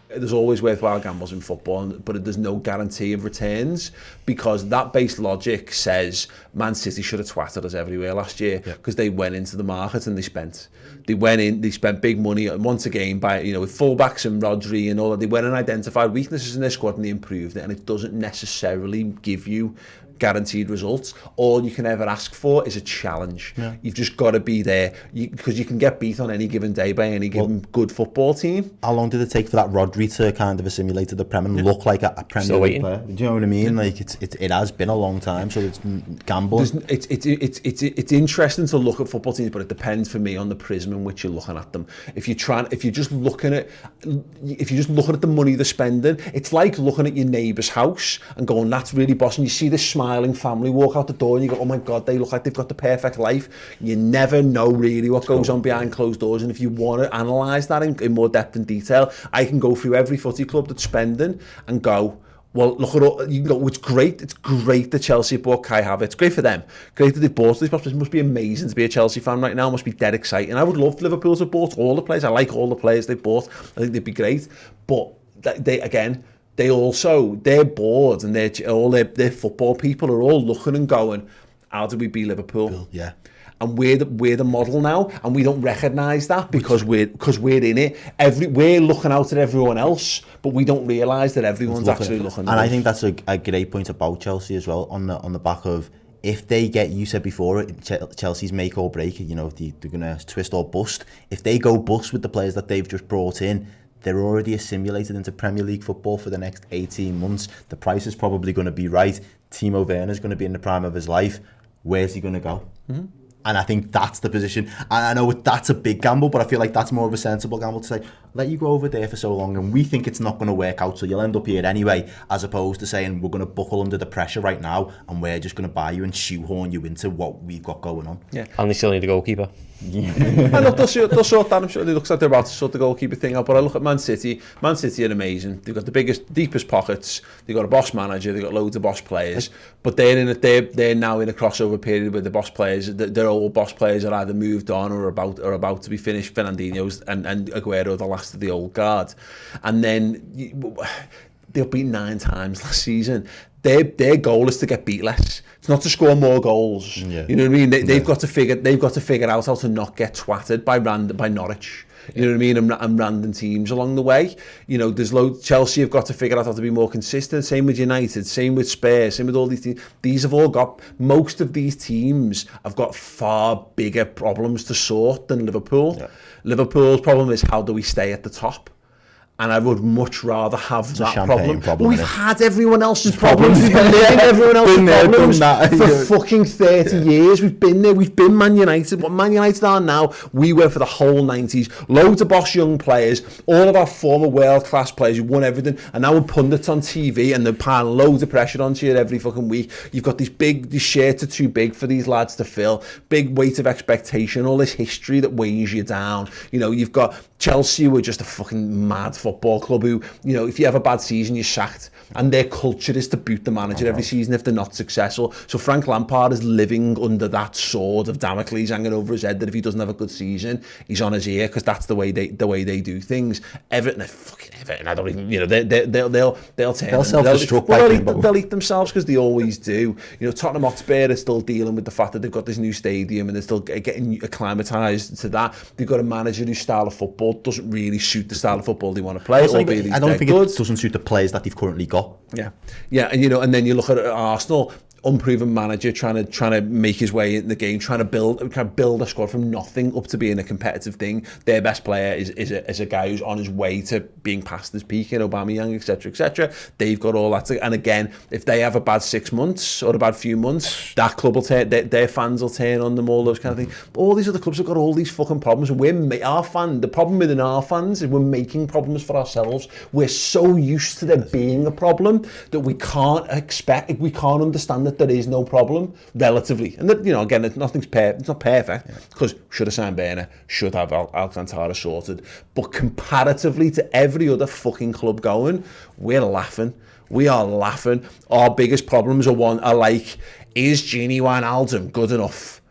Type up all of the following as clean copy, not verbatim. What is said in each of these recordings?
there's always worthwhile gambles in football, but there's no guarantee of returns, because that base logic says Man City should have twatted us everywhere last year because they went into the market and they spent big money once again by, with fullbacks and Rodri and all that. They went and identified weaknesses in their squad and they improved it, and it doesn't necessarily give you guaranteed results. All you can ever ask for is a challenge. You've just got to be there, because you can get beat on any given day by any given good football team. How long did it take for that Rodri to kind of assimilate to the Prem and look like a Premier League player? Do you know what I mean? Like it has been a long time, so it's gambling. It's interesting to look at football teams, but it depends for me on the prism in which you're looking at them. If you're just looking at the money they're spending, it's like looking at your neighbour's house and going, that's really boss, and you see this smiling family walk out the door and you go, oh my god, they look like they've got the perfect life. You never know really what goes on behind closed doors, and if you want to analyse that in more depth and detail, I can go through every footy club that's spending and go, well, look at all, you can go, it's great that Chelsea bought Kai Havertz, it's great for them, great that they've bought these players. It must be amazing to be a Chelsea fan right now, it must be dead exciting. I would love Liverpool to have bought all the players, I like all the players they've bought, I think they'd be great, but they're bored, and their football people are all looking and going, how do we beat Liverpool? Yeah. And we're the model now, and we don't recognise that because we're in it. We're looking out at everyone else, but we don't realise that everyone's actually looking. And I think that's a great point about Chelsea as well, on the back of, if they get, you said before, Chelsea's make or break, they're going to twist or bust. If they go bust with the players that they've just brought in, they're already assimilated into Premier League football for the next 18 months. The price is probably going to be right. Timo Werner's going to be in the prime of his life. Where's he going to go? Mm-hmm. And I think that's the position. And I know that's a big gamble, but I feel like that's more of a sensible gamble to say, let you go over there for so long and we think it's not going to work out, so you'll end up here anyway, as opposed to saying we're going to buckle under the pressure right now and we're just going to buy you and shoehorn you into what we've got going on. Yeah. And they still need a goalkeeper. Yeah. And look, they'll sort that. I'm sure it looks like they're about to sort the goalkeeper thing out, but I look at Man City. Man City are amazing. They've got the deepest pockets. They've got a boss manager. They've got loads of boss players. But they're now in a crossover period with the boss players. They're all boss players are either moved on or about to be finished. Fernandinho's and Aguero, the last of the old guard. And then they'll beat 9 times last season. Their goal is to get beat less. It's not to score more goals. Yeah. You know what I mean? They've got to figure out how to not get twatted by Norwich. You know what I mean? And random teams along the way. There's Chelsea have got to figure out how to be more consistent. Same with United, same with Spurs, same with all these teams. Most of these teams have got far bigger problems to sort than Liverpool. Yeah. Liverpool's problem is, how do we stay at the top? And I would much rather have that problem. We've had everyone else's problems. We've been there, everyone else's problems for fucking 30 years. We've been there. We've been Man United. What Man United are now, we were for the whole 90s. Loads of boss young players, all of our former world-class players who won everything, and now we're pundits on TV and they're piling loads of pressure onto you every fucking week. You've got these shirts are too big for these lads to fill, big weight of expectation, all this history that weighs you down. You've got Chelsea, who are just a fucking mad football club who, if you have a bad season, you're sacked. And their culture is to boot the manager every season if they're not successful. So Frank Lampard is living under that sword of Damocles hanging over his head, that if he doesn't have a good season, he's on his ear, because that's the way they do things. Everton, I don't even, they'll self-destruct. They'll eat themselves, because they always do. Tottenham Hotspur are still dealing with the fact that they've got this new stadium and they're still getting acclimatised to that. They've got a manager whose style of football doesn't really suit the style of football they want to play. I don't think it doesn't suit the players that they've currently got. Yeah, and and then you look at Arsenal, unproven manager trying to make his way in the game, trying to build a squad from nothing up to being a competitive thing. Their best player is a guy who's on his way to being past his peak in Aubameyang, etc. They've got all that and again, if they have a bad 6 months or a bad few months, that club will turn, their fans will turn on them, all those kind of things. All these other clubs have got all these fucking problems, and the problem within our fans is we're making problems for ourselves. We're so used to there being a problem that we can't understand that there is no problem relatively, and that again, it's not perfect, because should have signed Werner, should have Alcantara sorted, but comparatively to every other fucking club going, we are laughing. Our biggest problems are like, is Gini Wijnaldum good enough?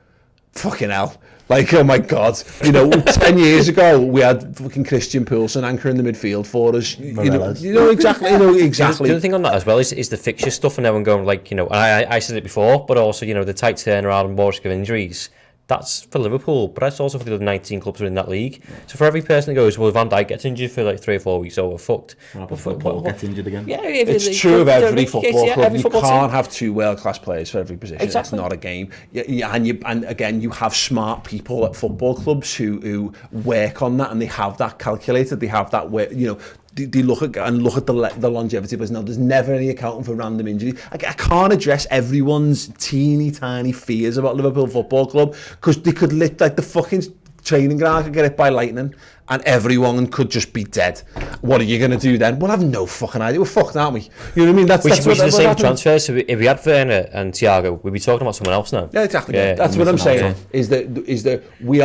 Fucking hell. Like, oh my God, 10 years ago we had fucking Christian Poulsen anchoring the midfield for us. Exactly. The other thing on that as well is the fixture stuff, and everyone going like, I said it before, but also the tight turnaround and more risk of injuries. That's for Liverpool, but that's also for the other 19 clubs within that league. So for every person that goes, well, Van Dijk gets injured for like 3 or 4 weeks, we're fucked. Football gets injured again. Yeah, it's true of every football club. You can't team. have 2 world-class players for every position. Exactly. It's not a game. And again, you have smart people at football clubs who work on that, and they have that calculated. They have that way, they look at the longevity, but no, there's never any accounting for random injury. I can't address everyone's teeny tiny fears about Liverpool Football Club, because they could like the fucking training ground could get hit by lightning and everyone could just be dead. What are you going to do then? We'll have no fucking idea. We're fucked, aren't we? You know what I mean? That's the same transfer. So if we had Werner and Thiago, we'd be talking about someone else now. Yeah, exactly. Yeah, that's what I'm saying. Is that we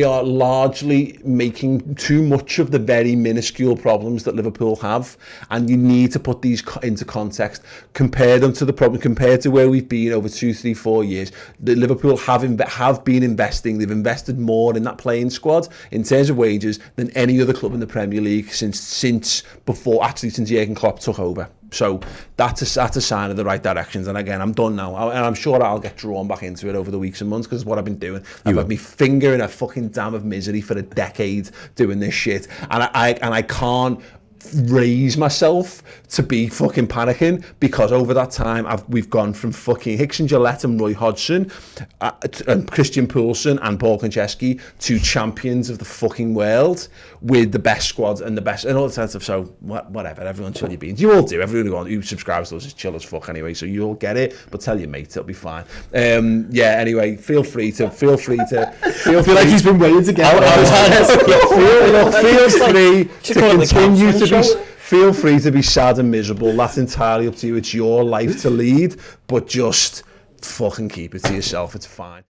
are largely making too much of the very minuscule problems that Liverpool have, and you need to put these into context. Compare them to the problem. Compared to where we've been over 2, 3, 4 years. The Liverpool have been investing. They've invested more in that playing squad in terms of wages than any other club in the Premier League since Jurgen Klopp took over. So that's a sign of the right directions. And again, I'm done now, and I'm sure I'll get drawn back into it over the weeks and months, because what I've been doing. I've had my finger in a fucking dam of misery for a decade doing this shit, and I can't raise myself to be fucking panicking, because over that time we've gone from fucking Hicks and Gillette and Roy Hodgson and Christian Poulsen and Paul Konchesky to champions of the fucking world with the best squads and the best and all the sense of. So whatever, everyone chill your beans. You all do. Everyone who subscribes to us is chill as fuck anyway, so you'll get it, but tell your mate, it'll be fine. Anyway, feel free to feel like he's been waiting to get feel free to be sad and miserable. That's entirely up to you. It's your life to lead, but just fucking keep it to yourself. It's fine.